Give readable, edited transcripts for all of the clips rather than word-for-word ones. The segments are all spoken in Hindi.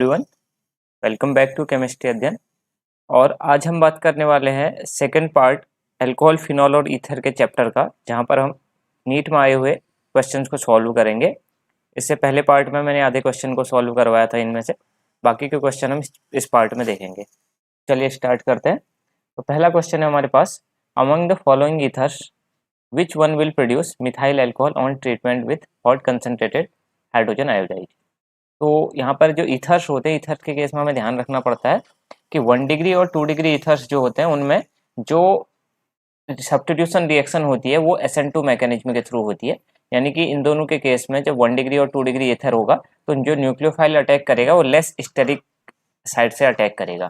Everyone, welcome back to chemistry अध्ययन। और आज हम बात करने वाले हैं सेकंड पार्ट अल्कोहल, फिनॉल और ईथर के चैप्टर का, जहां पर हम नीट में आए हुए क्वेश्चंस को सॉल्व करेंगे। इससे पहले पार्ट में मैंने आधे क्वेश्चन को सॉल्व करवाया था, इनमें से बाकी के क्वेश्चन हम इस पार्ट में देखेंगे। चलिए स्टार्ट करते हैं। तो पहला क्वेश्चन है हमारे पास, among the following ethers which one will produce methyl alcohol on treatment with hot concentrated hydrogen iodide. तो यहाँ पर जो ईथर्स होते हैं, ईथर्स के केस में हमें ध्यान रखना पड़ता है कि 1 डिग्री और 2 डिग्री ईथर्स जो होते हैं उनमें जो सब्स्टिट्यूशन रिएक्शन होती है वो SN2 मैकेनिज्म के थ्रू होती है। यानी कि इन दोनों के केस में जब 1 डिग्री और 2 डिग्री ईथर होगा तो जो न्यूक्लियोफाइल अटैक करेगा वो लेस स्टेरिक साइड से अटैक करेगा,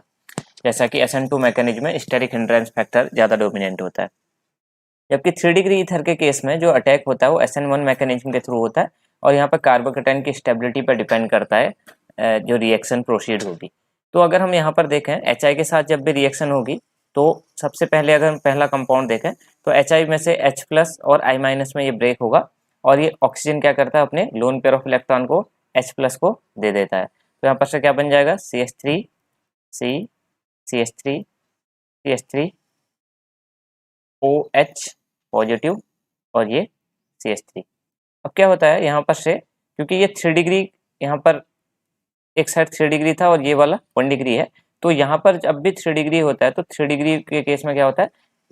जैसा कि SN2 मैकेनिज्म में स्टेरिक हिंड्रेंस फैक्टर ज़्यादा डोमिनेंट होता है। जबकि 3 डिग्री ईथर के केस में जो अटैक होता है वो SN1 मैकेनिज्म के थ्रू होता है, और यहाँ पर कार्बोकेटाइन की स्टेबिलिटी पर डिपेंड करता है जो रिएक्शन प्रोसीड होगी। तो अगर हम यहाँ पर देखें HI के साथ जब भी रिएक्शन होगी तो सबसे पहले अगर हम पहला कंपाउंड देखें तो HI में से H+ और I- में ये ब्रेक होगा, और ये ऑक्सीजन क्या करता है, अपने लोन पेयर ऑफ इलेक्ट्रॉन को H+ को दे देता है। तो यहाँ पर से क्या बन जाएगा, CH3 C CH3 CH3 OH positive और ये CH3। अब क्या होता है यहाँ पर से, क्योंकि ये 3 डिग्री यहाँ पर एक साइड 3 डिग्री था और ये वाला 1 डिग्री है, तो यहाँ पर जब भी 3 डिग्री होता है तो 3 डिग्री के केस में क्या होता है,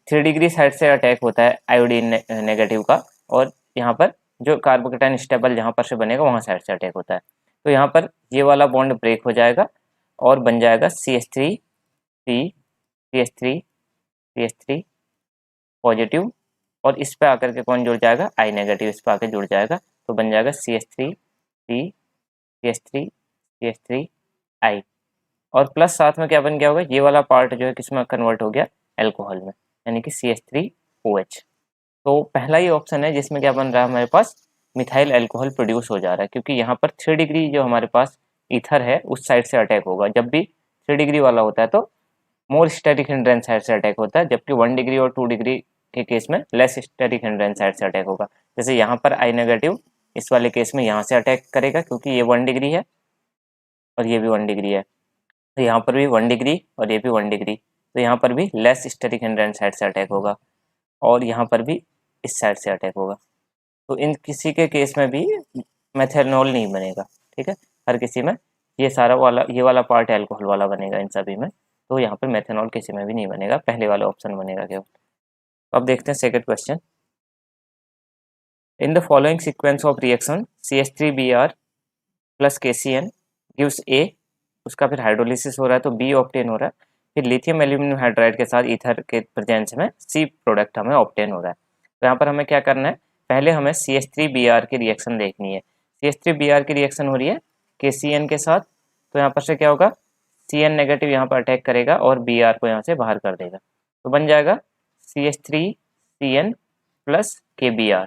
3 डिग्री साइड से अटैक होता है आयोडीन नेगेटिव का, और यहाँ पर जो कार्बोकेटाइन स्टेबल जहाँ पर से बनेगा वहाँ साइड से अटैक होता है। तो यहाँ पर ये वाला बॉन्ड ब्रेक हो जाएगा और बन जाएगा CH3 C CH3 CH3 positive, और इस पे आकर के कौन जुड़ जाएगा, I नेगेटिव इस पे आकर जुड़ जाएगा, तो बन जाएगा CH3 C CH3 CH3 I, और प्लस साथ में क्या बन गया होगा, ये वाला पार्ट जो है किसमें कन्वर्ट हो गया, अल्कोहल में, यानी कि CH3OH। तो पहला ही ऑप्शन है जिसमें क्या बन रहा है, हमारे पास मिथाइल अल्कोहल प्रोड्यूस हो जा रहा है, क्योंकि यहाँ पर 3 डिग्री जो हमारे पास ईथर है उस साइड से अटैक होगा। जब भी 3 डिग्री वाला होता है तो मोर स्टेरिक हिंड्रेंस साइड से अटैक होता है, जबकि 1 डिग्री और 2 डिग्री के केस में लेस स्टेरिक हिंड्रेंस साइड से अटैक होगा। जैसे यहाँ पर I नेगेटिव इस वाले केस में यहाँ से अटैक करेगा, क्योंकि ये 1 डिग्री है और ये भी 1 डिग्री है, तो यहाँ पर भी 1 डिग्री और ये भी 1 डिग्री, तो यहाँ पर भी लेस स्टेरिक हिंड्रेंस साइड से अटैक होगा, और यहाँ पर भी इस साइड से अटैक होगा। तो इन किसी के केस में भी मेथेनॉल नहीं बनेगा, ठीक है। हर किसी में ये सारा वाला ये वाला पार्ट अल्कोहल वाला बनेगा इन सभी में, तो यहाँ पर मेथेनॉल किसी में भी नहीं बनेगा, पहले वाला ऑप्शन बनेगा केवल। अब देखते हैं second question. In the following sequence of reaction CH3Br plus KCN gives A, उसका फिर हाइड्रोलिसिस हो रहा है तो B ऑप्टेन हो रहा है, फिर लिथियम एल्यूमिनियम हाइड्राइड के साथ ईथर के प्रेजेंस में C प्रोडक्ट हमें ऑप्टेन हो रहा है। तो यहाँ पर हमें क्या करना है, पहले हमें CH3Br की रिएक्शन देखनी है। CH3Br की रिएक्शन हो रही है KCN के साथ, तो यहाँ पर से क्या होगा, CN नेगेटिव यहाँ पर अटैक करेगा और Br को यहाँ से बाहर कर देगा, तो बन जाएगा CH3CN प्लस KBr।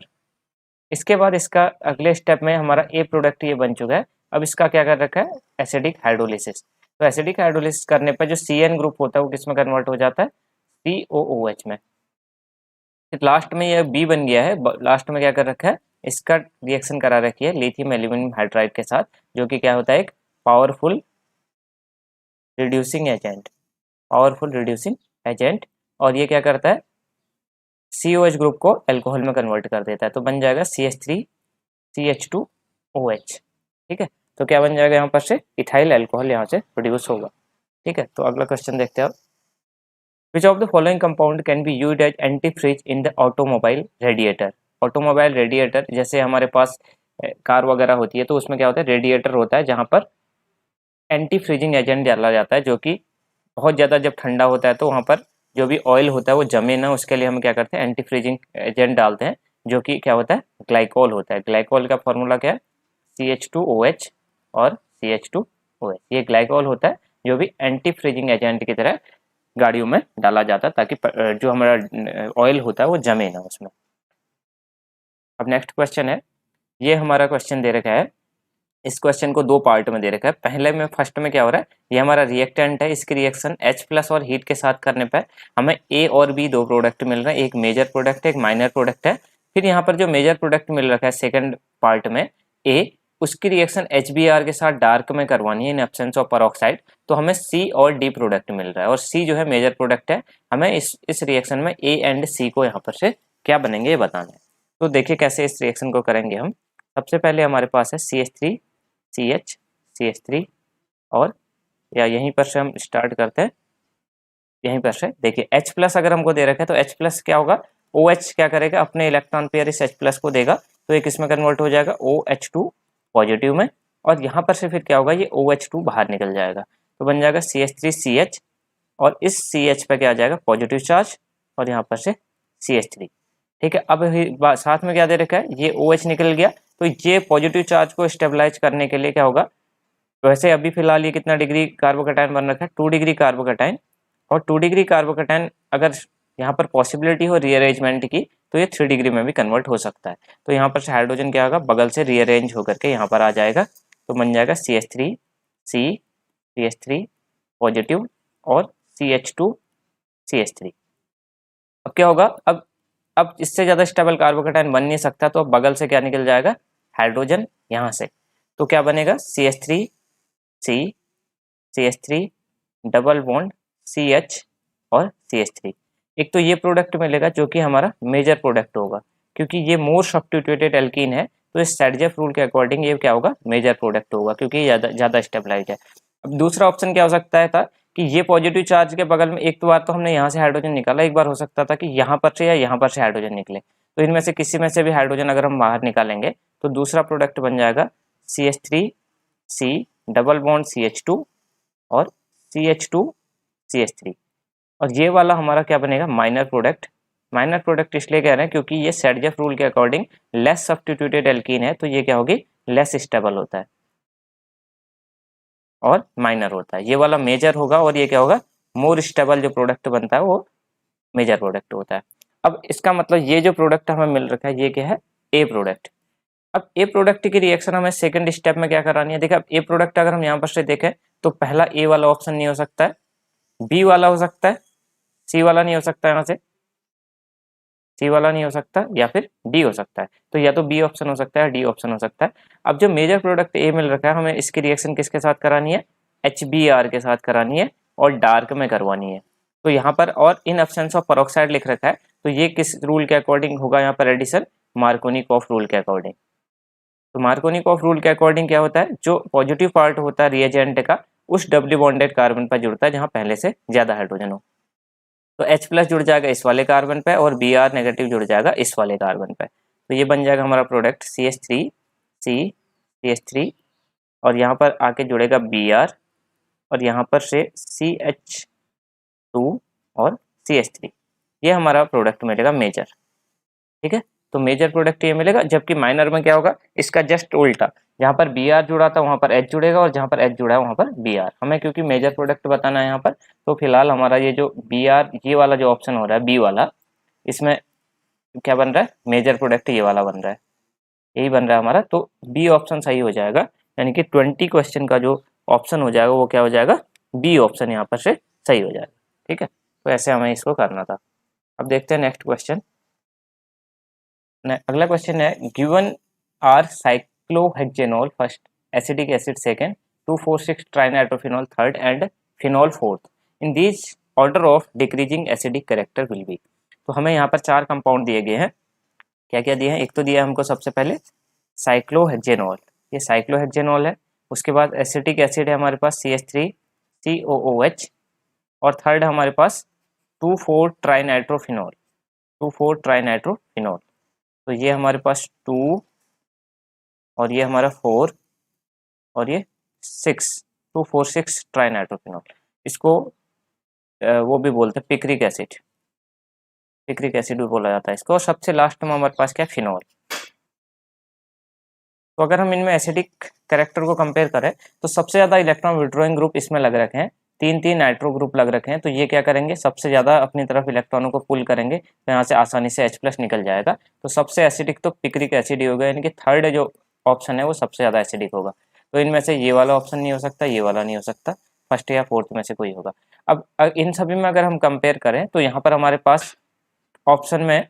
इसके बाद इसका अगले स्टेप में हमारा A प्रोडक्ट ये बन चुका है। अब इसका क्या कर रखा है, एसिडिक हाइड्रोलिसिस। तो एसिडिक हाइड्रोलिसिस करने पर जो CN ग्रुप होता है वो किस में कन्वर्ट हो जाता है, COOH में। फिर लास्ट में ये B बन गया है, लास्ट में क्या कर रखा है, इसका रिएक्शन करा रखी है लिथियम एल्यूमिनियम हाइड्राइड के साथ, जो कि क्या होता है, एक पावरफुल रिड्यूसिंग एजेंट, और ये क्या करता है, COH ग्रुप को अल्कोहल में कन्वर्ट कर देता है, तो बन जाएगा CH3CH2OH, ठीक है। तो क्या बन जाएगा यहाँ पर से, इथाइल अल्कोहल यहाँ से प्रोड्यूस होगा, ठीक है। तो अगला क्वेश्चन देखते हैं। Which of the following compound can be used as antifreeze in the automobile radiator. Automobile radiator, जैसे हमारे पास कार वगैरह होती है तो उसमें क्या होता है, रेडिएटर होता है जहाँ पर एंटी फ्रीजिंग एजेंट डाला जाता है, जो कि बहुत ज़्यादा जब ठंडा होता है तो वहाँ पर जो भी ऑयल होता है वो जमे ना, उसके लिए हम क्या करते हैं, एंटी फ्रीजिंग एजेंट डालते हैं, जो कि क्या होता है, ग्लाइकोल होता है। ग्लाइकोल का फॉर्मूला क्या है, CH2OH और CH2OH, ये ग्लाइकोल होता है जो भी एंटी फ्रीजिंग एजेंट की तरह गाड़ियों में डाला जाता है, ताकि जो हमारा ऑयल होता है वो जमे ना उसमें। अब नेक्स्ट क्वेश्चन है, ये हमारा क्वेश्चन दे रखा है, इस क्वेश्चन को दो पार्ट में दे रखा है। पहले में फर्स्ट में क्या हो रहा है, ये हमारा रिएक्टेंट है, इसकी रिएक्शन H+ और हीट के साथ करने पर हमें A और B दो प्रोडक्ट मिल रहे हैं, एक मेजर प्रोडक्ट है, एक माइनर प्रोडक्ट है। फिर यहाँ पर जो मेजर प्रोडक्ट मिल रखा है सेकंड पार्ट में A, उसकी रिएक्शन HBr के साथ डार्क में करवानी है इन एब्सेंस ऑफ परऑक्साइड, तो हमें C और D प्रोडक्ट मिल रहा है और C जो है मेजर प्रोडक्ट है। हमें इस रिएक्शन में A एंड C को यहाँ पर से क्या बनेंगे ये बताना है। तो देखिए कैसे इस रिएक्शन को करेंगे हम। सबसे पहले हमारे पास है CH3 CH CH3 और या यहीं पर से हम स्टार्ट करते हैं। यहीं पर से देखिए H प्लस अगर हमको दे रखा है तो H प्लस क्या होगा, OH क्या करेगा अपने इलेक्ट्रॉन पेयर इस H प्लस को देगा तो एक इसमें कन्वर्ट हो जाएगा OH2 पॉजिटिव में, और यहाँ पर से फिर क्या होगा ये OH2 बाहर निकल जाएगा तो बन जाएगा CH3CH और इस CH पे क्या आ जाएगा पॉजिटिव चार्ज और यहाँ पर से CH3। ठीक है, अब साथ में क्या दे रखा है ये OH निकल गया तो ये पॉजिटिव चार्ज को स्टेबलाइज करने के लिए क्या होगा, वैसे अभी फिलहाल ये कितना डिग्री कार्बोकैटायन बन रखा है 2 डिग्री कार्बोकैटायन, और 2 डिग्री कार्बोकैटायन अगर यहाँ पर पॉसिबिलिटी हो रीअरेंजमेंट की तो ये 3 डिग्री में भी कन्वर्ट हो सकता है। तो यहाँ पर से हाइड्रोजन क्या होगा बगल से रीअरेंज होकर के यहाँ पर आ जाएगा तो बन जाएगा CH3 C CH3 पॉजिटिव और CH2 CH3। अब क्या होगा, अब इससे ज़्यादा स्टेबल कार्बोकैटायन बन नहीं सकता तो अब बगल से क्या निकल जाएगा हाइड्रोजन यहाँ से, तो क्या बनेगा CH3 C CH3 double bond CH और CH3। एक तो ये प्रोडक्ट मिलेगा जो कि हमारा मेजर प्रोडक्ट होगा क्योंकि ये मोर सब्स्टिट्यूटेड एल्कीन है तो इस सैडजेफ रूल के अकॉर्डिंग ये क्या होगा मेजर प्रोडक्ट होगा क्योंकि ये ज़्यादा स्टेबलाइज है। अब दूसरा ऑप्शन क्या हो सकता है था कि ये पॉजिटिव चार्ज के बगल में एक तो बार तो हमने यहाँ से हाइड्रोजन निकाला, एक बार हो सकता था कि यहाँ पर से या यहाँ पर से हाइड्रोजन निकले, तो इनमें से किसी में से भी हाइड्रोजन अगर हम बाहर निकालेंगे तो दूसरा प्रोडक्ट बन जाएगा CH3 C double bond CH2 और CH2 CH3, और ये वाला हमारा क्या बनेगा माइनर प्रोडक्ट। माइनर प्रोडक्ट इसलिए कह रहे हैं क्योंकि ये सैडजेफ रूल के अकॉर्डिंग लेस सब्स्टिट्यूटेड एल्कीन है तो ये क्या होगी लेस स्टेबल होता है और माइनर होता है। ये वाला मेजर होगा और ये क्या होगा मोर स्टेबल जो प्रोडक्ट बनता है वो मेजर प्रोडक्ट होता है। अब इसका मतलब ये जो प्रोडक्ट हमें मिल रखा है ये क्या है ए प्रोडक्ट। अब ए प्रोडक्ट की रिएक्शन हमें सेकंड स्टेप में क्या करानी है, देखिए अब ए प्रोडक्ट अगर हम यहाँ पर से देखें तो पहला ए वाला ऑप्शन नहीं हो सकता है, बी वाला हो सकता है, सी वाला नहीं हो सकता, यहाँ से सी वाला नहीं हो सकता या फिर डी हो सकता है, तो या तो बी ऑप्शन हो सकता है डी ऑप्शन हो सकता है। अब जो मेजर प्रोडक्ट ए मिल रखा है हमें इसकी रिएक्शन किसके साथ करानी है HBr के साथ करानी है और डार्क में करवानी है। तो यहाँ पर और इन एब्सेंस ऑफ पेरोक्साइड लिख रखा है तो ये किस रूल के अकॉर्डिंग होगा यहाँ पर एडिशन मार्कोनिकॉफ रूल के अकॉर्डिंग। तो मार्कोनिकॉफ रूल के अकॉर्डिंग क्या होता है जो पॉजिटिव पार्ट होता है रिएजेंट का उस डबली बॉन्डेड कार्बन पर जुड़ता है जहाँ पहले से ज्यादा हाइड्रोजन हो, तो H प्लस जुड़ जाएगा इस वाले कार्बन पे और Br नेगेटिव जुड़ जाएगा इस वाले कार्बन पे, तो ये बन जाएगा हमारा प्रोडक्ट CH3 C CH3 और यहाँ पर आके जुड़ेगा Br और यहाँ पर से CH2 और CH3, ये हमारा प्रोडक्ट मिलेगा मेजर। ठीक है, तो मेजर प्रोडक्ट ये मिलेगा, जबकि माइनर में क्या होगा इसका जस्ट उल्टा, जहाँ पर Br जुड़ा था वहाँ पर H जुड़ेगा और जहाँ पर H जुड़ा है वहाँ पर Br। हमें क्योंकि मेजर प्रोडक्ट बताना है यहाँ पर तो फिलहाल हमारा ये जो Br ये वाला जो ऑप्शन हो रहा है बी वाला, इसमें क्या बन रहा है मेजर प्रोडक्ट ये वाला बन रहा है, यही बन रहा है हमारा, तो बी ऑप्शन सही हो जाएगा, यानी कि 20 क्वेश्चन का जो ऑप्शन हो जाएगा वो क्या हो जाएगा बी ऑप्शन यहाँ पर से सही हो जाएगा। ठीक है, तो ऐसे हमें इसको करना था। अब देखते हैं नेक्स्ट क्वेश्चन। अगला क्वेश्चन है given are cyclohexanol first, acidic acid second, 2,4,6 trinitrophenol third and phenol fourth, in this order of decreasing acidic character will be. तो हमें यहाँ पर 4 कंपाउंड दिए गए हैं, क्या क्या दिए हैं, एक तो दिया है हमको सबसे पहले साइक्लोहेक्सेनॉल, ये साइक्लोहेक्सेनॉल है, उसके बाद एसिटिक एसिड है हमारे पास CH3COOH और थर्ड हमारे पास 2,4 ट्राइनाइट्रोफिनॉल, 2,4 ट्राइनाइट्रोफिनॉल, तो ये हमारे पास 2 और ये हमारा 4 और ये 6, 2,4,6 ट्राइनाइट्रोफिनॉल, इसको वो भी बोलते हैं पिक्रिक एसिड, पिक्रिक एसिड भी बोला जाता है इसको, और सबसे लास्ट में हमारे पास क्या फिनॉल। तो अगर हम इनमें एसिडिक कैरेक्टर को कंपेयर करें तो सबसे ज़्यादा इलेक्ट्रॉन विड्रॉइंग ग्रुप इसमें लग रखे हैं, 3 नाइट्रो ग्रुप लग रखे हैं, तो ये क्या करेंगे सबसे ज़्यादा अपनी तरफ इलेक्ट्रॉनों को पुल करेंगे तो यहाँ से आसानी से H प्लस निकल जाएगा, तो सबसे एसिडिक तो पिक्रिक एसिड ही होगा, यानी कि थर्ड जो ऑप्शन है वो सबसे ज़्यादा एसिडिक होगा। तो इनमें से ये वाला ऑप्शन नहीं हो सकता, ये वाला नहीं हो सकता, फर्स्ट या फोर्थ में से कोई होगा। अब इन सभी में अगर हम कंपेयर करें तो यहाँ पर हमारे पास ऑप्शन में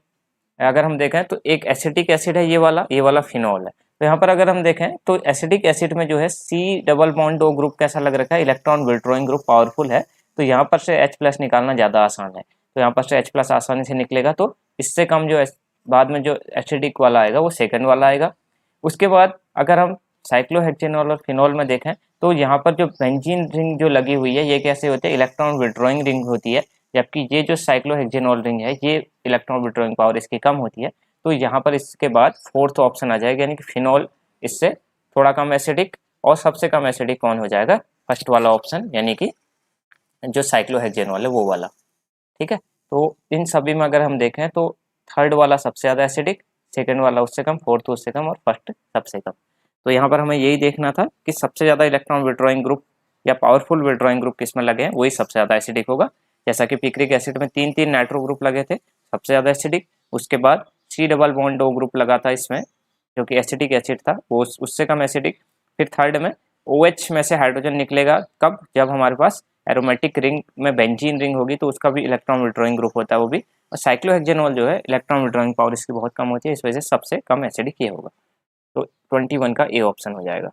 अगर हम देखें तो एक एसिटिक एसिड है ये वाला फिनॉल है, तो यहाँ पर अगर हम देखें तो एसिडिक एसिड में जो है C double bond O group कैसा लग रखा है, इलेक्ट्रॉन विड्रॉइंग ग्रुप पावरफुल है, तो यहाँ पर से H+ निकालना ज़्यादा आसान है। तो यहाँ पर से H+ आसानी से निकलेगा, तो इससे कम जो बाद में जो एसिडिक वाला आएगा वो सेकंड वाला आएगा। उसके बाद अगर हम साइक्लोहेक्सेनॉल और फिनॉल में देखें तो यहाँ पर जो बेंजीन रिंग जो लगी हुई है ये कैसे होती है, इलेक्ट्रॉन विड्रॉइंग रिंग होती है, जबकि ये जो साइक्लोहेक्सेनॉल रिंग है ये इलेक्ट्रॉन विड्रॉइंग पावर इसकी कम होती है। तो यहाँ पर इसके बाद फोर्थ ऑप्शन आ जाएगा, यानी कि फिनॉल इससे थोड़ा कम एसिडिक, और सबसे कम एसिडिक कौन हो जाएगा, फर्स्ट वाला ऑप्शन, यानी कि जो साइक्लोहेक्सेनॉल है वो वाला। ठीक है, तो इन सभी में अगर हम देखें तो थर्ड वाला सबसे ज़्यादा एसिडिक, सेकंड वाला उससे कम, फोर्थ उससे कम और फर्स्ट सबसे कम। तो यहाँ पर हमें यही देखना था कि सबसे ज़्यादा इलेक्ट्रॉन विड्रॉइंग ग्रुप या पावरफुल विड्रॉइंग ग्रुप किस में लगे हैं, वही सबसे ज़्यादा एसिडिक होगा। जैसा कि पिक्रिक एसिड में 3 नाइट्रो ग्रुप लगे थे, सबसे ज़्यादा एसिडिक। उसके बाद C double bond O group लगा था इसमें, जो कि एसिडिक एसिड था, वो उससे कम एसिडिक। फिर थर्ड में OH में से हाइड्रोजन निकलेगा कब, जब हमारे पास एरोमेटिक रिंग में बेंजीन रिंग होगी तो उसका भी इलेक्ट्रॉन विड्रॉइंग ग्रुप होता है वो भी। और साइक्लोहेक्सेनॉल जो है इलेक्ट्रॉन विड्रॉइंग पावर इसकी बहुत कम होती है, इस वजह से सबसे कम एसिडिक ये होगा। तो 21 का ए ऑप्शन हो जाएगा।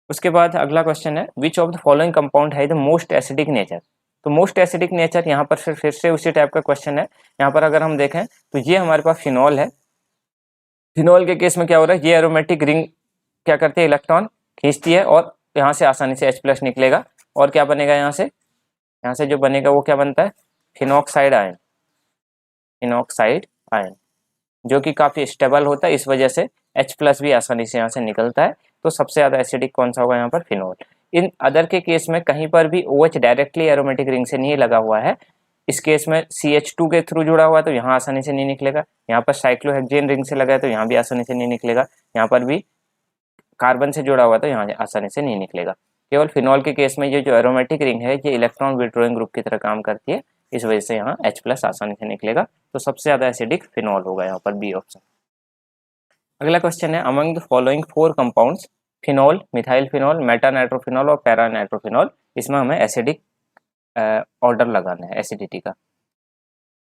उसके बाद अगला क्वेश्चन है, विच ऑफ द फॉलोइंग कंपाउंड है द मोस्ट एसिडिक नेचर। तो मोस्ट एसिडिक नेचर यहाँ पर फिर से उसी टाइप का क्वेश्चन है। यहाँ पर अगर हम देखें तो ये हमारे पास फिनॉल है। फिनॉल के केस में क्या हो रहा है, ये एरोमेटिक रिंग क्या करती है, इलेक्ट्रॉन खींचती है और यहाँ से आसानी से H+ निकलेगा, और क्या बनेगा यहाँ से जो बनेगा वो क्या बनता है, फिनॉक्साइड आयन, फिनॉक्साइड आयन, जो कि काफ़ी स्टेबल होता है, इस वजह से H+ भी आसानी से यहाँ से निकलता है। तो सबसे ज़्यादा एसिडिक कौन सा होगा यहाँ पर, फिनॉल। इन अदर के केस में कहीं पर भी OH डायरेक्टली एरोमेटिक रिंग से नहीं लगा हुआ है, इस केस में CH2 के थ्रू जुड़ा हुआ है तो यहाँ आसानी से नहीं निकलेगा। यहाँ पर साइक्लोहेक्सेन रिंग से लगा है तो यहाँ भी आसानी से नहीं निकलेगा। यहाँ पर भी कार्बन से जुड़ा हुआ है तो यहाँ आसानी से नहीं निकलेगा। केवल फिनॉल के केस में ये जो एरोमेटिक रिंग है ये इलेक्ट्रॉन विड्रॉइंग ग्रुप की तरह काम करती है, इस वजह से यहाँ H+ आसानी से निकलेगा। तो सबसे ज़्यादा एसिडिक फिनॉल होगा यहाँ पर, बी ऑप्शन। अगला क्वेश्चन है, among the following 4 compounds, phenol, methyl phenol, Meta nitrophenol और पैरा नाइट्रोफिनॉल, इसमें हमें एसिडिक ऑर्डर लगाना है एसिडिटी का।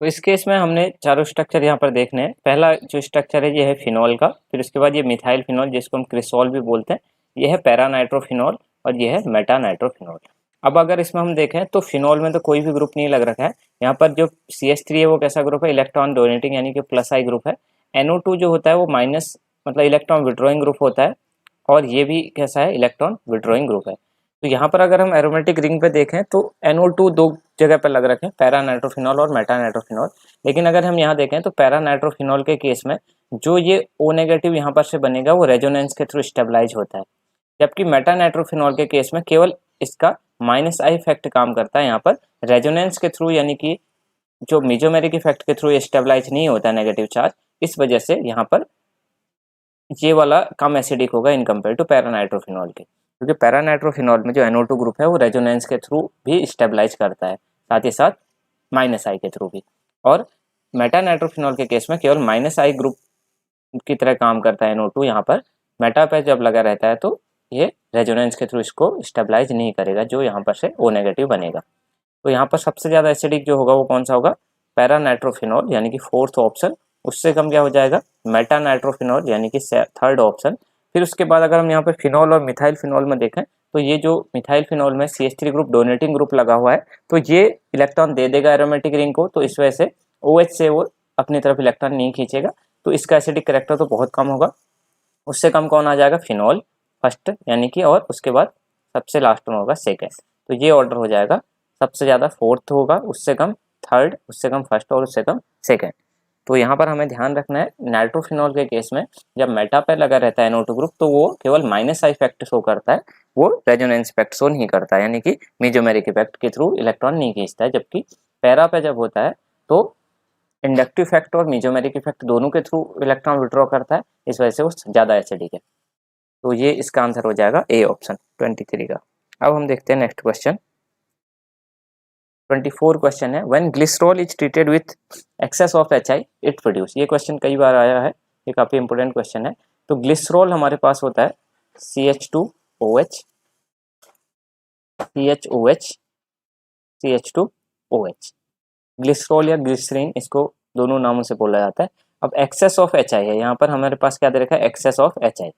तो इस केस में हमने चारों स्ट्रक्चर यहाँ पर देखने हैं। पहला जो स्ट्रक्चर है ये है फिनॉल का, फिर उसके बाद ये मिथाइल फिनॉल जिसको हम क्रिसॉल भी बोलते हैं, ये है पैरा नाइट्रोफिनॉल और ये है मेटा नाइट्रोफिनॉल। अब अगर इसमें हम देखें तो फिनॉल में तो कोई भी ग्रुप नहीं लग रखा है। यहाँ पर जो CH3 है वो कैसा ग्रुप है, इलेक्ट्रॉन डोनेटिंग यानी कि +I ग्रुप है। NO2 जो होता है वो माइनस मतलब इलेक्ट्रॉन विड्रॉइंग ग्रुप होता है, और ये भी कैसा है, इलेक्ट्रॉन विड्रॉइंग ग्रुप है। तो यहाँ पर अगर हम एरोमेटिक रिंग पे देखें तो NO2 दो जगह पर लग रखे हैं, पैरा नाइट्रोफिनॉल और मेटा नाइट्रोफिनॉल। लेकिन अगर हम यहाँ देखें तो पैरा नाइट्रोफिनॉल के केस में जो ये O- यहाँ पर से बनेगा वो रेजोनेंस के थ्रू स्टेबलाइज होता है, जबकि मेटा नाइट्रोफिनॉल के केस में केवल इसका -I इफेक्ट काम करता है यहाँ पर रेजोनेंस के थ्रू, यानी कि जो मेसोमेरिक इफेक्ट के थ्रू ये स्टेबलाइज नहीं होता है नेगेटिव चार्ज, इस वजह से यहाँ पर ये वाला कम एसिडिक होगा in compare to para nitrophenol के, क्योंकि पैरा नाइट्रोफिनॉल में जो NO2 ग्रुप है वो रेजोनेंस के थ्रू भी स्टेबलाइज करता है, साथ ही साथ -I के थ्रू भी। और मेटा नाइट्रोफिनॉल के केस में केवल -I ग्रुप की तरह काम करता है NO2 यहाँ पर, मेटा पे जब लगा रहता है तो ये रेजोनेंस के थ्रू इसको स्टेबलाइज नहीं करेगा, जो यहाँ पर से O- बनेगा। तो यहाँ पर सबसे ज़्यादा एसिडिक जो होगा वो कौन सा होगा, पैरा नाइट्रोफिनॉल, यानी कि फोर्थ ऑप्शन। उससे कम क्या हो जाएगा, मेटा नाइट्रोफिनॉल, यानी कि थर्ड ऑप्शन। फिर उसके बाद अगर हम यहाँ पे फिनॉल और मिथाइल फिनॉल में देखें तो ये जो मिथाइल फिनॉल में CH3 ग्रुप डोनेटिंग ग्रुप लगा हुआ है, तो ये इलेक्ट्रॉन दे देगा एरोमेटिक रिंग को, तो इस वजह से OH से वो अपनी तरफ इलेक्ट्रॉन नहीं खींचेगा, तो इसका एसिडिक करेक्टर तो बहुत कम होगा। उससे कम कौन आ जाएगा, फिनॉल फर्स्ट, यानी कि, और उसके बाद सबसे लास्ट में होगा सेकेंड। तो ये ऑर्डर हो जाएगा, सबसे ज़्यादा फोर्थ होगा, उससे कम थर्ड, उससे कम फर्स्ट और उससे कम सेकेंड। तो यहाँ पर हमें ध्यान रखना है, नाइट्रोफिनॉल के केस में जब मेटा पे लगा रहता है NO2 ग्रुप तो वो केवल -I इफेक्ट शो करता है, वो रेजोनेंस इफेक्ट शो नहीं करता है, यानी कि मेसोमेरिक इफेक्ट के थ्रू इलेक्ट्रॉन नहीं खींचता है। जबकि पैरा पे जब होता है तो इंडक्टिव इफेक्ट और मेसोमेरिक इफेक्ट दोनों के थ्रू इलेक्ट्रॉन विड्रॉ करता है, इस वजह से वो ज़्यादा एसिडिक है। तो ये इसका आंसर हो जाएगा ए ऑप्शन 23 का। अब हम देखते हैं नेक्स्ट क्वेश्चन। 24 क्वेश्चन है, when glycerol is treated with access of HI it produce. ये क्वेश्चन कई बार आया है, ये काफ़ी इंपॉर्टेंट क्वेश्चन है। तो ग्लिसरॉल हमारे पास होता है CH2OH, CHOH, CH2OH। ग्लिसरॉल या ग्लिसरीन, इसको दोनों नामों से बोला जाता है। अब एक्सेस ऑफ एच आई है, यहाँ पर हमारे पास क्या दे रखा है, एक्सेस ऑफ एच आई।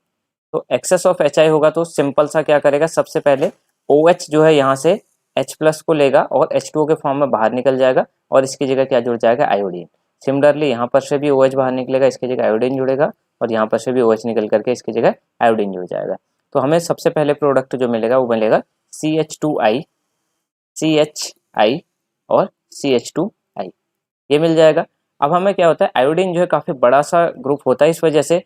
तो एक्सेस ऑफ एच आई होगा तो सिंपल सा क्या करेगा, सबसे पहले ओ एच जो है यहाँ से H प्लस को लेगा और H2O के फॉर्म में बाहर निकल जाएगा और इसकी जगह क्या जुड़ जाएगा, आयोडीन। सिमिलरली यहाँ पर से भी OH बाहर निकलेगा, इसकी जगह आयोडीन जुड़ेगा और यहाँ पर से भी OH निकल करके इसकी जगह आयोडीन जुड़ जाएगा। तो हमें सबसे पहले प्रोडक्ट जो मिलेगा वो मिलेगा CH2I, CHI और CH2I, ये मिल जाएगा। अब हमें क्या होता है, आयोडीन जो है काफ़ी बड़ा सा ग्रुप होता है, इस वजह से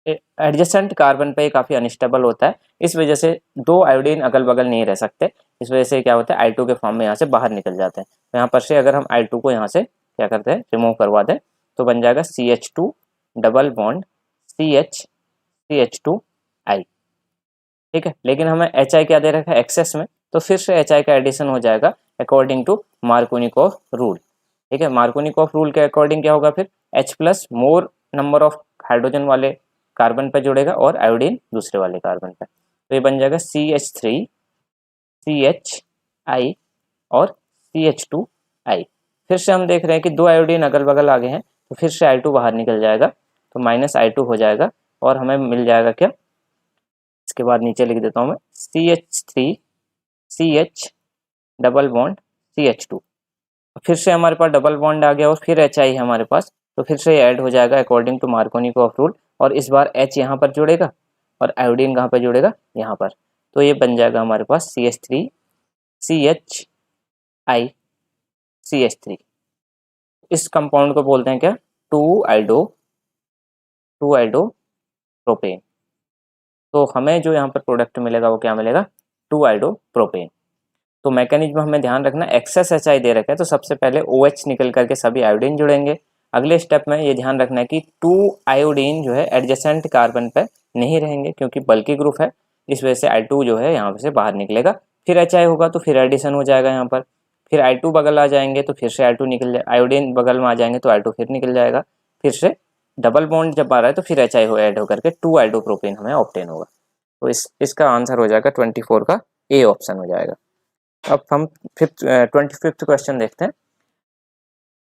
एडजेसेंट कार्बन पे काफ़ी अनस्टेबल होता है, इस वजह से दो आयोडीन अगल बगल नहीं रह सकते। इस वजह से क्या होता है, I2 के फॉर्म में यहाँ से बाहर निकल जाते हैं। तो यहाँ पर से अगर हम I2 को यहाँ से क्या करते हैं, रिमूव करवा दें तो बन जाएगा CH2 डबल बॉन्ड CH2I। ठीक है, लेकिन हमें HI क्या दे रखा है एक्सेस में, तो फिर से HI का एडिशन हो जाएगा अकॉर्डिंग टू मार्कोनिकॉफ रूल। ठीक है, मार्कोनिकॉफ रूल के अकॉर्डिंग क्या होगा, फिर H plus more number of hydrogen वाले कार्बन पे जुड़ेगा और आयोडीन दूसरे वाले कार्बन पे। तो ये बन जाएगा CH3 CHI और CH2I। फिर से हम देख रहे हैं कि दो आयोडीन अगल बगल आ गए हैं, तो फिर से I2 बाहर निकल जाएगा, तो माइनस I2 हो जाएगा और हमें मिल जाएगा क्या, इसके बाद नीचे लिख देता हूँ मैं CH3 CH double bond CH2। फिर से हमारे पास डबल बॉन्ड आ गया और फिर HI है हमारे पास, तो फिर से ऐड हो जाएगा अकॉर्डिंग टू मार्कोनिकॉफ रूल और इस बार H यहाँ पर जुड़ेगा और आयोडीन कहाँ पर जुड़ेगा, यहाँ पर। तो ये बन जाएगा हमारे पास CH3 CHI CH3। इस कंपाउंड को बोलते हैं क्या, 2 आइडो प्रोपेन। तो हमें जो यहाँ पर प्रोडक्ट मिलेगा वो क्या मिलेगा, 2 आइडो प्रोपेन। तो मैकेनिज्म हमें ध्यान रखना, एक्सेस HI दे रखा है तो सबसे पहले OH निकल करके सभी आयोडीन जुड़ेंगे। अगले स्टेप में ये ध्यान रखना है कि 2 आयोडीन जो है एडजेसेंट कार्बन पे नहीं रहेंगे क्योंकि बल्कि ग्रुप है, इस वजह से I2 जो है यहाँ से बाहर निकलेगा। फिर HI होगा तो फिर एडिशन हो जाएगा यहाँ पर, फिर I2 बगल आ जाएंगे तो फिर से I2 निकल जाए, आयोडीन बगल में आ जाएंगे तो I2 फिर निकल जाएगा, फिर से डबल बॉन्ड जब आ रहा है तो फिर HI हो ऐड होकर के 2 आइडो प्रोपेन हमें ऑब्टेन होगा। तो इसका आंसर हो जाएगा 24 का A ऑप्शन हो जाएगा। अब हम 25th क्वेश्चन देखते हैं।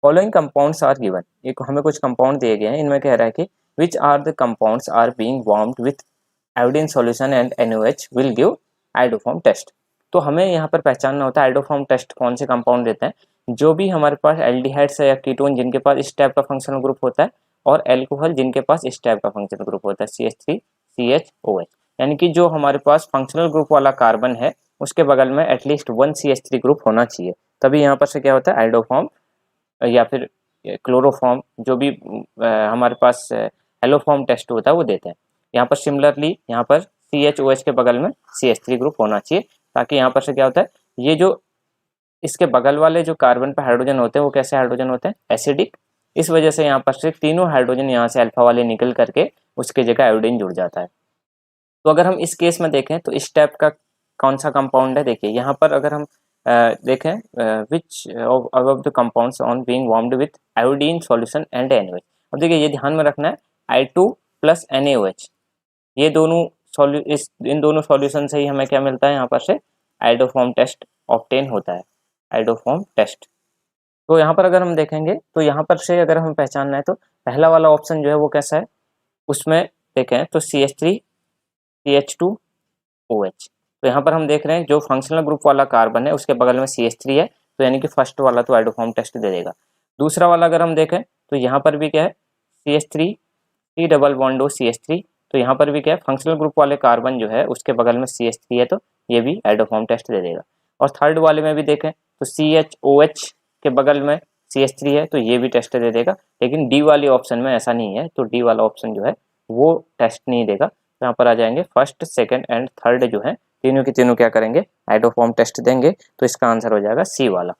फॉलोइंग कंपाउंड्स आर गिवन, ये हमें कुछ कंपाउंड दिए गए हैं, इनमें कह रहा है कि which are the compounds are being warmed with iodine solution and NaOH will give iodoform test. तो हमें यहाँ पर पहचानना होता है आइडोफॉर्म टेस्ट कौन से कंपाउंड देते हैं, जो भी हमारे पास एल्डिहाइड्स है या कीटोन जिनके पास इस टाइप का फंक्शनल ग्रुप होता है और एल्कोहल जिनके पास इस टाइप का फंक्शनल ग्रुप होता है CH3 CHOH। यानी कि जो हमारे पास फंक्शनल ग्रुप वाला कार्बन है उसके बगल में एटलीस्ट 1 CH3 ग्रुप होना चाहिए, तभी यहाँ पर से क्या होता है आइडोफॉर्म या फिर क्लोरोफॉर्म, जो भी हमारे पास एलोफॉर्म टेस्ट होता है वो देते हैं। यहाँ पर सिमिलरली यहाँ पर CHOH के बगल में CH3 ग्रुप होना चाहिए, ताकि यहाँ पर से क्या होता है, ये जो इसके बगल वाले जो कार्बन पर हाइड्रोजन होते हैं वो कैसे हाइड्रोजन होते हैं, एसिडिक। इस वजह से यहाँ पर से तीनों हाइड्रोजन यहाँ से अल्फा वाले निकल करके उसके जगह आयोडीन जुड़ जाता है। तो अगर हम इस केस में देखें तो इस टाइप का कौन सा कंपाउंड है, देखिए यहाँ पर अगर हम देखें विच of the compounds on being warmed with iodine solution and NaOH। अब देखिए ये ध्यान में रखना है I2 प्लस NaOH, ये दोनों इन दोनों सॉल्यूशन से ही हमें क्या मिलता है, यहाँ पर से आइडोफॉर्म टेस्ट ऑब्टेन होता है, आइडोफॉर्म टेस्ट। तो यहाँ पर अगर हम देखेंगे तो यहाँ पर से अगर हमें पहचानना है तो पहला वाला ऑप्शन जो है वो कैसा है, उसमें देखें तो CH3 CH2OH। तो यहाँ पर हम देख रहे हैं जो फंक्शनल ग्रुप वाला कार्बन है उसके बगल में CH3 है, तो यानी कि फर्स्ट वाला तो आइडोफॉर्म टेस्ट दे देगा। दूसरा वाला अगर हम देखें तो यहाँ पर भी क्या है CH3 C double bond CH3, तो यहाँ पर भी क्या है फंक्शनल ग्रुप वाले कार्बन जो है उसके बगल में CH3 है, तो ये भी आइडोफॉर्म टेस्ट दे देगा। और थर्ड वाले में भी देखें तो CHOH के बगल में CH3 है, तो ये भी टेस्ट दे देगा। लेकिन D वाले ऑप्शन में ऐसा नहीं है, तो D वाला ऑप्शन जो है वो टेस्ट नहीं देगा। तो यहाँ पर आ जाएंगे फर्स्ट सेकंड एंड थर्ड जो है तीनों की तीनों क्या करेंगे, आइडोफॉर्म टेस्ट देंगे। तो इसका आंसर हो जाएगा C वाला।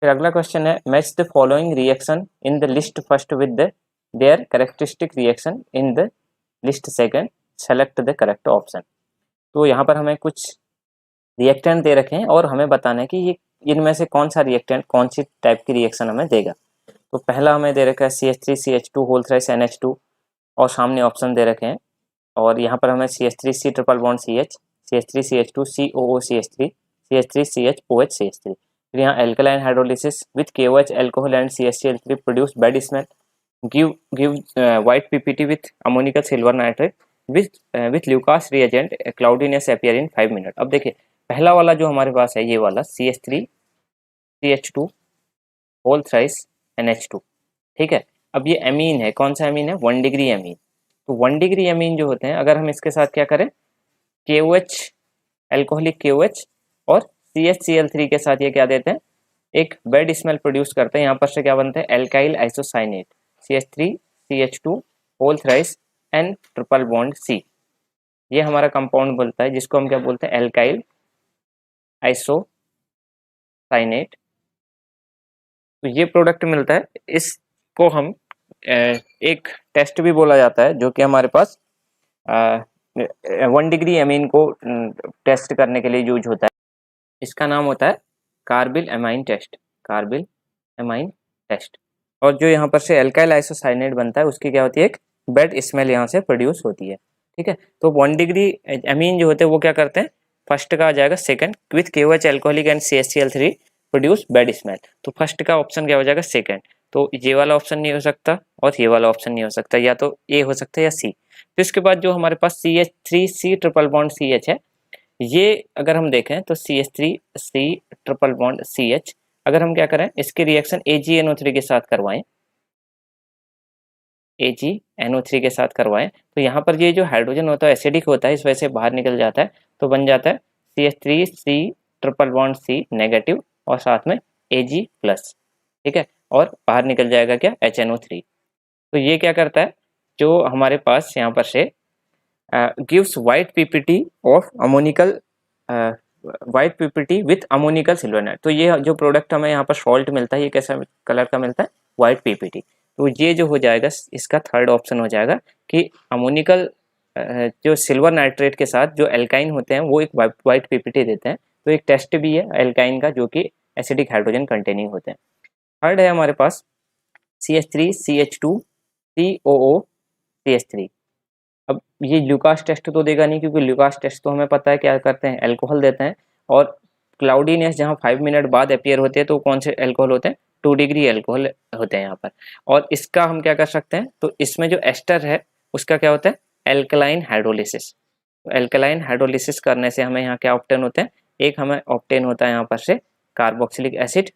फिर अगला क्वेश्चन है match the following reaction in the list first with their characteristic reaction in the list second, select the correct option. तो यहाँ पर हमें कुछ रिएक्टेंट दे रखे हैं और हमें बताना है कि ये इनमें से कौन सा रिएक्टेंट कौन सी टाइप की रिएक्शन हमें देगा। तो पहला हमें दे रखा है CH3 CH2 whole thrice NH2 और सामने ऑप्शन दे रखे हैं, और यहाँ पर हमें CH3 C triple bond CH, CH3 CH2 COO CH3, CH3 CHOH CH3। फिर यहाँ alkaline hydrolysis with KOH alcohol and CaCl3 produce bad smell, give white PPT with ammonical silver nitrate with Lucas reagent cloudiness appear in 5 minutes। अब देखिए पहला वाला जो हमारे पास है ये वाला CH3 CH2 whole thrice NH2, ठीक है। अब ये एमीन है, कौन सा एमीन है, 1 डिग्री एमीन। तो 1 डिग्री एमीन जो होते हैं अगर हम इसके साथ क्या करें, KOH अल्कोहलिक KOH और CHCl3 के साथ ये क्या देते हैं, एक बैड स्मेल प्रोड्यूस करते हैं। यहाँ पर से क्या बनते हैं, alkyl isocyanate CH3 CH2 whole thrice N triple bond C, ये हमारा कंपाउंड बोलता है जिसको हम क्या बोलते हैं, एल्काइल आइसोसाइनेट। तो ये प्रोडक्ट मिलता है, इसको हम एक टेस्ट भी बोला जाता है जो कि हमारे पास 1 डिग्री एमीन को टेस्ट करने के लिए यूज होता है। इसका नाम होता है carbylamine test, carbylamine test. और जो यहाँ पर से एल्काइल आइसोसाइनेट बनता है उसकी क्या होती है, एक बैड स्मेल यहाँ से प्रोड्यूस होती है, ठीक है। तो 1 डिग्री एमीन जो होते हैं वो क्या करते हैं, फर्स्ट का आ जाएगा second with KOH alcoholic and CHCl3 produce bad smell. तो फर्स्ट का ऑप्शन क्या हो जाएगा, सेकंड। तो ये वाला ऑप्शन नहीं हो सकता और ये वाला ऑप्शन नहीं हो सकता, या तो ए हो सकता है या सी। तो इसके बाद जो हमारे पास CH3C ट्रिपल बॉन्ड CH है, ये अगर हम देखें तो CH3C ट्रिपल बॉन्ड CH अगर हम क्या करें, इसके रिएक्शन AgNO3 के साथ करवाएं, AgNO3 के साथ करवाएं, तो यहाँ पर ये जो हाइड्रोजन होता है एसिडिक होता है, इस वजह से बाहर निकल जाता है, तो बन जाता है CH3C triple bond C negative और साथ में Ag प्लस, ठीक है। और बाहर निकल जाएगा क्या, HNO3। तो ये क्या करता है, जो हमारे पास यहाँ पर से gives white PPT of ammoniacal white PPT with ammoniacal silver nitrate. तो ये जो प्रोडक्ट हमें यहाँ पर सॉल्ट मिलता है ये कैसा कलर का मिलता है, वाइट PPT। तो ये जो हो जाएगा इसका थर्ड ऑप्शन हो जाएगा कि अमोनिकल जो सिल्वर नाइट्रेट के साथ जो एल्काइन होते हैं वो एक वाइट PPT देते हैं। तो एक टेस्ट भी है एल्काइन का जो कि एसिडिक हाइड्रोजन कंटेनिंग होते हैं। थर्ड है हमारे पास CH3 CH2 COO CH3। अब ये ल्यूकास टेस्ट तो देगा नहीं, क्योंकि ल्यूकास टेस्ट तो हमें पता है क्या करते हैं, अल्कोहल देते हैं। और क्लाउडीनेस जहाँ 5 मिनट बाद अपीयर होते हैं तो कौन से अल्कोहल होते हैं, 2 डिग्री अल्कोहल होते हैं यहाँ पर। और इसका हम क्या कर सकते हैं, तो इसमें जो एस्टर है उसका क्या होता है, एल्कलाइन हाइड्रोलिसिस। तो एल्कलाइन हाइड्रोलिसिस करने से हमें यहाँ क्या ऑब्टेन होते हैं, एक हमें ऑब्टेन होता है यहाँ पर से कार्बोक्सिलिक एसिड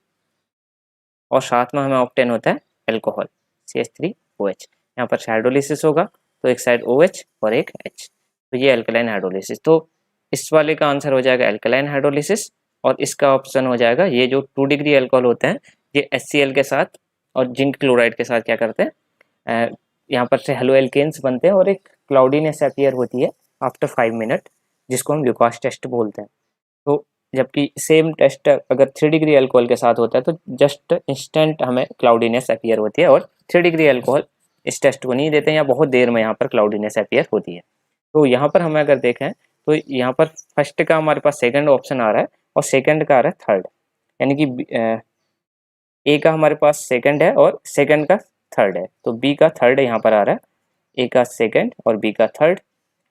और साथ में हमें ऑब्टेन होता है अल्कोहल CH3OH। यहाँ पर से हाइड्रोलिसिस होगा तो एक साइड OH और एक H, तो ये अल्कलाइन हाइड्रोलिसिस। तो इस वाले का आंसर हो जाएगा अल्कलाइन हाइड्रोलिसिस और इसका ऑप्शन हो जाएगा ये जो 2 डिग्री अल्कोहल होते हैं ये HCl के साथ और जिंक क्लोराइड के साथ क्या करते हैं, यहाँ पर से हेलो एल्केन्स बनते हैं और एक क्लाउडीनेस अपीयर होती है आफ्टर 5 मिनट, जिसको हम ल्यूकास टेस्ट बोलते हैं। तो जबकि सेम टेस्ट अगर 3 डिग्री अल्कोहल के साथ होता है तो जस्ट इंस्टेंट हमें क्लाउडीनेस अपीयर होती है, और 3 डिग्री अल्कोहल इस टेस्ट को नहीं देते हैं या बहुत देर में यहाँ पर क्लाउडीनेस अपीयर होती है। तो यहाँ पर हमें अगर देखें तो यहाँ पर फर्स्ट का हमारे पास सेकंड ऑप्शन आ रहा है और सेकंड का आ रहा है थर्ड, यानी कि ए का हमारे पास सेकंड है और सेकंड का थर्ड है, तो बी का थर्ड यहाँ पर आ रहा है, ए का सेकंड और बी का थर्ड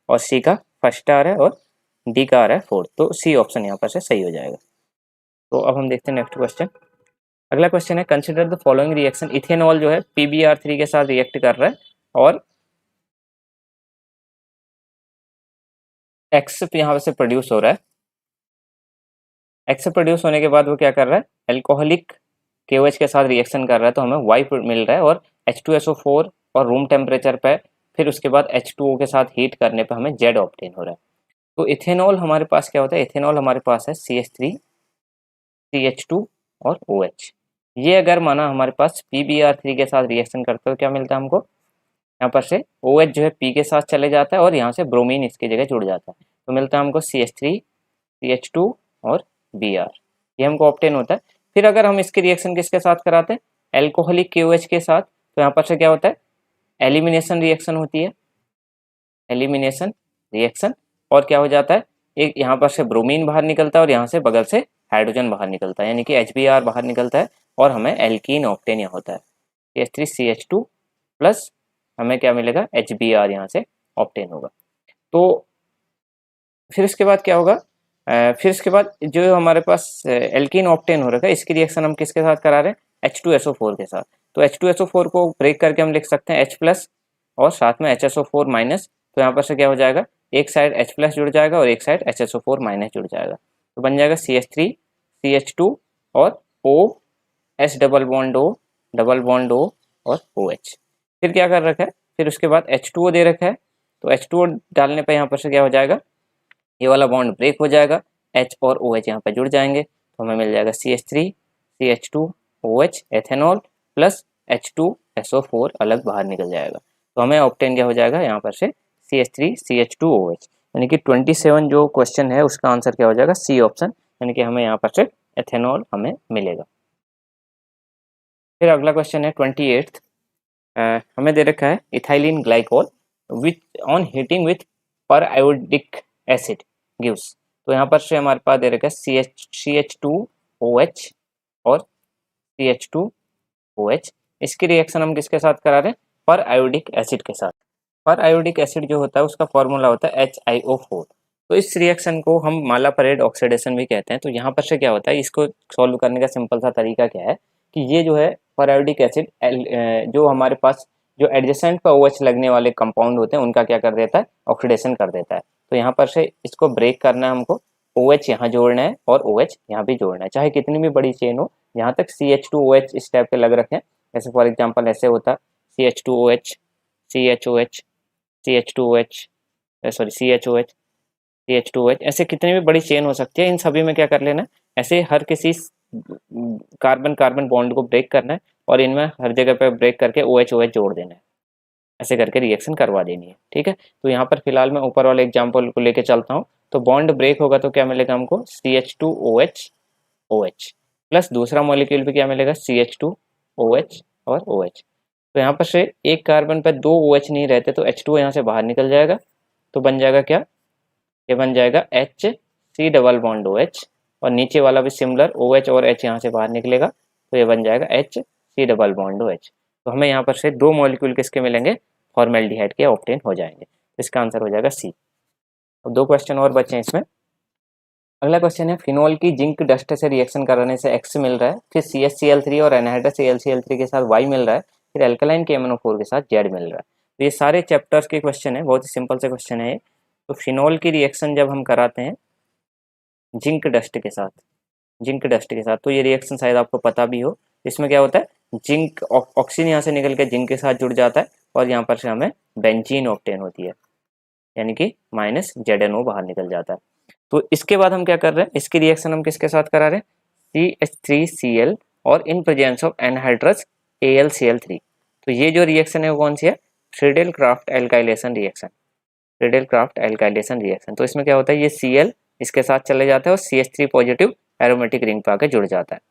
और सी का फर्स्ट आ रहा है और डी का आ रहा है फोर्थ। तो सी ऑप्शन यहाँ पर से सही हो जाएगा। तो अब हम देखते हैं नेक्स्ट क्वेश्चन। अगला क्वेश्चन है, consider the following reaction. Ethanol जो है PbR3 के साथ रिएक्ट कर रहा है और एक्स यहाँ से प्रोड्यूस हो रहा है। एक्स प्रोड्यूस होने के बाद वो क्या कर रहा है, अल्कोहलिक KOH के साथ रिएक्शन कर रहा है, तो हमें Y मिल रहा है और H2SO4 और रूम टेम्परेचर पे फिर उसके बाद H2O के साथ हीट करने पे हमें Z ऑब्टेन हो रहा है। तो इथेनॉल हमारे पास क्या होता है, इथेनॉल हमारे पास है CH3 CH2 और OH। ये अगर माना हमारे पास PbR3 के साथ रिएक्शन करते हो क्या मिलता है हमको, यहाँ पर से OH जो है P के साथ चले जाता है और यहाँ से ब्रोमीन इसकी जगह जुड़ जाता है, तो मिलता है हमको CH3 CH2 और Br, ये हमको ऑब्टेन होता है। फिर अगर हम इसकी रिएक्शन किसके साथ कराते हैं, एल्कोहलिक KOH के साथ, तो यहाँ पर से क्या होता है, एलिमिनेशन रिएक्शन होती है, एलिमिनेशन रिएक्शन, और क्या हो जाता है, एक यहाँ पर से ब्रोमीन बाहर निकलता है और यहाँ से बगल से हाइड्रोजन बाहर निकलता है, यानी कि HBr बाहर निकलता है और हमें एल्कीन ऑब्टेन यहाँ होता है, CH3CH2 प्लस हमें क्या मिलेगा, HBr यहाँ से ऑब्टेन होगा। तो फिर इसके बाद क्या होगा, फिर इसके बाद जो हमारे पास एल्कीन ऑक्टेन हो रखा है, इसकी रिएक्शन हम किसके साथ करा रहे हैं, H2SO4 के साथ। तो H2SO4 को ब्रेक करके हम लिख सकते हैं H+ और साथ में HSO4-। तो यहाँ पर से क्या हो जाएगा, एक साइड H+ जुड़ जाएगा और एक साइड HSO4- जुड़ जाएगा, तो बन जाएगा CH3 CH2 और OH डबल बॉन्ड O और OH। फिर क्या कर रखा है, फिर उसके बाद H2O दे रखा है, तो H2O डालने पर यहाँ पर से क्या हो जाएगा, ये वाला बॉन्ड ब्रेक हो जाएगा, H और OH यहाँ पर जुड़ जाएंगे, तो हमें मिल जाएगा CH3 CH2 OH ethanol plus H2SO4 अलग बाहर निकल जाएगा। तो हमें ऑब्टेन क्या हो जाएगा यहाँ पर से CH3 CH2 OH, यानी कि 27 जो क्वेश्चन है उसका आंसर क्या हो जाएगा, सी ऑप्शन, यानी कि हमें यहाँ पर से एथेनॉल हमें मिलेगा। फिर अगला क्वेश्चन है 28th, हमें दे रखा है ethylene glycol with on heating with पर आयोडिक एसिड गिव्स। तो यहाँ पर से हमारे पास दे रखा है CH2OH और CH2OH, इसकी रिएक्शन हम किसके साथ करा रहे हैं, पर आयोडिक एसिड के साथ। पर आयोडिक एसिड जो होता है उसका फॉर्मूला होता है HiO4। तो इस रिएक्शन को हम मालापरेड ऑक्सीडेशन भी कहते हैं। तो यहाँ पर से क्या होता है, इसको सॉल्व करने का सिंपल सा तरीका क्या है कि ये जो है पर आयोडिक एसिड जो हमारे पास जो एडजेसेंट पर OH लगने वाले कंपाउंड होते हैं उनका क्या कर देता है, ऑक्सीडेशन कर देता है। तो यहाँ पर से इसको ब्रेक करना है हमको, OH यहाँ जोड़ना है और OH यहाँ भी जोड़ना है, चाहे कितनी भी बड़ी चेन हो, यहाँ तक CH2OH इस टाइप के लग रखे हैं। जैसे फॉर एग्जांपल ऐसे होता CH2OH CHOH CH2OH sorry CHOH CH2OH, ऐसे कितनी भी बड़ी चेन हो सकती है, इन सभी में क्या कर लेना है, ऐसे हर किसी कार्बन कार्बन बॉन्ड को ब्रेक करना है और इनमें हर जगह पे ब्रेक करके OH जोड़ देना है, ऐसे करके रिएक्शन करवा देनी है। ठीक है, तो यहाँ पर फिलहाल मैं ऊपर वाले एग्जाम्पल को लेके चलता हूँ। तो बॉन्ड ब्रेक होगा तो क्या मिलेगा हमको, CH2OH OH प्लस दूसरा मॉलिक्यूल भी क्या मिलेगा, CH2OH और OH। तो यहाँ पर से एक कार्बन पर दो OH नहीं रहते तो H2O यहाँ से बाहर निकल जाएगा, तो बन जाएगा क्या, ये बन जाएगा HC डबल बॉन्ड OH और नीचे वाला भी सिमिलर OH और H यहाँ से बाहर निकलेगा, तो ये बन जाएगा HC डबल बॉन्ड OH। तो हमें यहाँ पर से दो मॉलिक्यूल किसके मिलेंगे, फॉर्मेल्डिहाइड के ऑब्टेन हो जाएंगे। इसका आंसर हो जाएगा C। अब दो क्वेश्चन और बचे हैं इसमें। अगला क्वेश्चन है फिनोल की जिंक डस्ट से रिएक्शन कराने से X मिल रहा है, फिर CHCl3 और एनहाइड्रस AlCl3 के साथ Y मिल रहा है, फिर एल्कलाइन KMnO4 के साथ Z मिल रहा है। तो ये सारे चैप्टर्स के क्वेश्चन है, बहुत ही सिंपल से क्वेश्चन है ये। तो फिनोल की रिएक्शन जब हम कराते हैं जिंक डस्ट के साथ, तो ये रिएक्शन शायद आपको पता भी हो। इसमें क्या होता है, जिंक ऑक्सीजन यहाँ से निकल के जिंक के साथ जुड़ जाता है और यहाँ पर से हमें बेंजीन ऑब्टेन होती है, यानी कि -ZnO बाहर निकल जाता है। तो इसके बाद हम क्या कर रहे हैं, इसकी रिएक्शन हम किसके साथ करा रहे हैं, CH3Cl और in presence of anhydrous AlCl3। तो ये जो रिएक्शन है वो कौन सी है, फ्रीडेल क्राफ्ट एल्काइलेशन रिएक्शन। तो इसमें क्या होता है, ये Cl इसके साथ चले जाता है और CH3 पॉजिटिव एरोमेटिक रिंग पे आके जुड़ जाता है,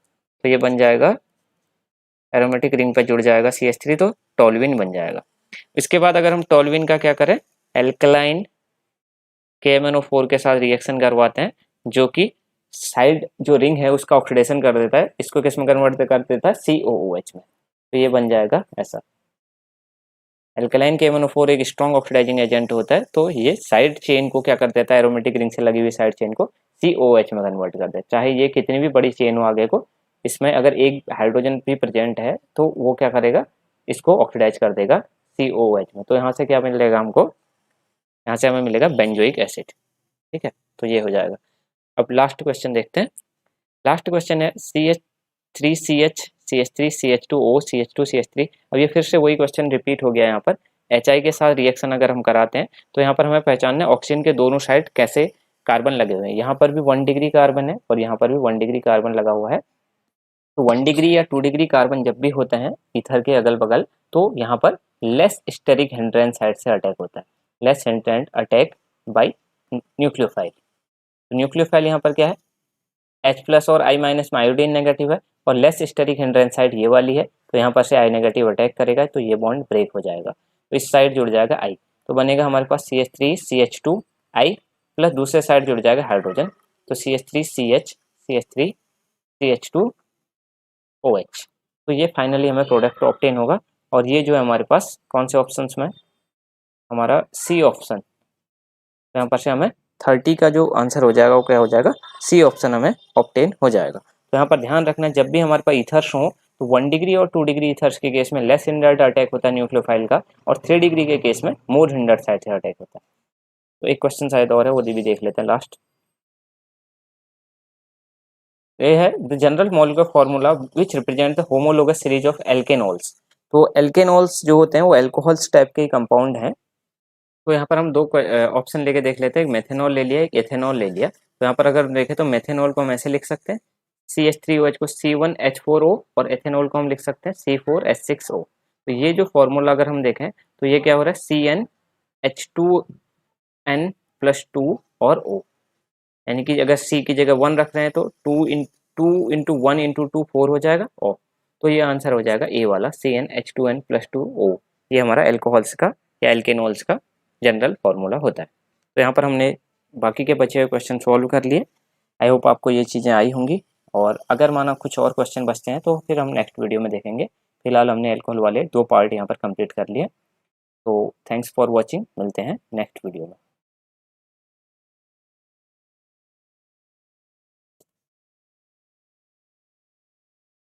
तो ये बन जाएगा एरोमेटिक रिंग पे जुड़ जाएगा CH3, तो टोल्यूइन बन जाएगा। इसके बाद अगर हम टोल्यूइन का क्या करें, एल्कलाइन KMnO4 के साथ रिएक्शन करवाते हैं, जो कि साइड जो रिंग है उसका ऑक्सीडेशन कर देता है, इसको किस में कन्वर्ट कर देता है, COOH में। तो ये बन जाएगा ऐसा। एल्कलाइन KMnO4 एक स्ट्रॉन्ग ऑक्सीडाइजिंग एजेंट होता है, तो ये साइड चेन को क्या कर देता है, एरोमेटिक रिंग से लगी हुई साइड चेन को COH में कन्वर्ट कर देता है। चाहे ये कितनी भी बड़ी चेन हो आगे को, इसमें अगर एक हाइड्रोजन भी प्रेजेंट है तो वो क्या करेगा, इसको ऑक्सीडाइज कर देगा COH में। तो यहाँ से क्या मिलेगा हमको, यहाँ से हमें मिलेगा बेंजोइक एसिड। ठीक है, तो ये हो जाएगा। अब लास्ट क्वेश्चन देखते हैं। लास्ट क्वेश्चन है CH3CH CH3CH2O CH2CH3। अब ये फिर से वही क्वेश्चन रिपीट हो गया यहाँ पर। HI के साथ रिएक्शन अगर हम कराते हैं तो यहाँ पर हमें पहचानना है ऑक्सीजन के दोनों साइड कैसे कार्बन लगे हुए हैं। यहाँ पर भी 1 डिग्री कार्बन है और यहाँ पर भी 1 डिग्री कार्बन लगा हुआ है। तो 1 डिग्री या 2 डिग्री कार्बन जब भी होते हैं ईथर के अगल बगल, तो यहाँ पर लेस स्टेरिक हिंड्रेंस साइड से अटैक होता है, less hindrance attack by nucleophile. तो न्यूक्लियोफाइल यहाँ पर क्या है, H+ और I- में आयोडीन नेगेटिव है और लेस स्टेरिक हिंड्रेंस साइड ये वाली है, तो यहाँ पर से I नेगेटिव अटैक करेगा तो ये बॉन्ड ब्रेक हो जाएगा, तो इस साइड जुड़ जाएगा I, तो बनेगा हमारे पास CH3CH2I प्लस दूसरे साइड जुड़ जाएगा हाइड्रोजन, तो CH3CH CH3CH2OH। तो ये फाइनली हमें प्रोडक्ट ऑब्टेन होगा। और ये जो है हमारे पास कौन से ऑप्शंस में, हमारा C ऑप्शन, तो यहाँ पर से हमें 30 का जो आंसर हो जाएगा वो क्या हो जाएगा, सी ऑप्शन हमें ऑब्टेन हो जाएगा। तो यहाँ पर ध्यान रखना, जब भी हमारे पास ईथर्स हो तो 1 डिग्री और 2 डिग्री ईथर्स के केस में लेस हिंडर्ड अटैक होता है न्यूक्लियोफाइल का, और 3 डिग्री के केस में मोर हिंडर्ड साइड से अटैक होता है। तो एक क्वेश्चन शायद और है, वो भी देख लेते हैं लास्ट। ये है the general molecular formula which represent the homologous series of alkanols. तो एल्केनॉल्स जो होते हैं वो एल्कोहल्स टाइप के कंपाउंड हैं। तो यहाँ पर हम दो ऑप्शन लेके देख लेते हैं, एक मेथेनॉल ले लिया, एक एथेनॉल ले लिया। तो यहाँ पर अगर देखें तो मेथेनॉल को हम ऐसे लिख सकते हैं CH3OH को C1H4O, और एथेनॉल को हम लिख सकते हैं C4H6O। तो ये जो फॉर्मूला अगर हम देखें तो ये क्या हो रहा है, CnH2n+2 और O, यानी कि अगर C की जगह 1 रख रहे हैं तो 2 × 1 × 2 4 हो जाएगा O। तो ये आंसर हो जाएगा ए वाला CnH2n+2O। ये हमारा एल्कोहल्स का या एल्केनॉल्स का जनरल फार्मूला होता है। तो यहाँ पर हमने बाकी के बचे हुए क्वेश्चन सॉल्व कर लिए। आई होप आपको ये चीज़ें आई होंगी, और अगर माना कुछ और क्वेश्चन बचते हैं तो फिर हम नेक्स्ट वीडियो में देखेंगे। फिलहाल हमने एल्कोहल वाले 2 पार्ट यहाँ पर कंप्लीट कर लिए। तो थैंक्स फॉर वॉचिंग, मिलते हैं नेक्स्ट वीडियो में।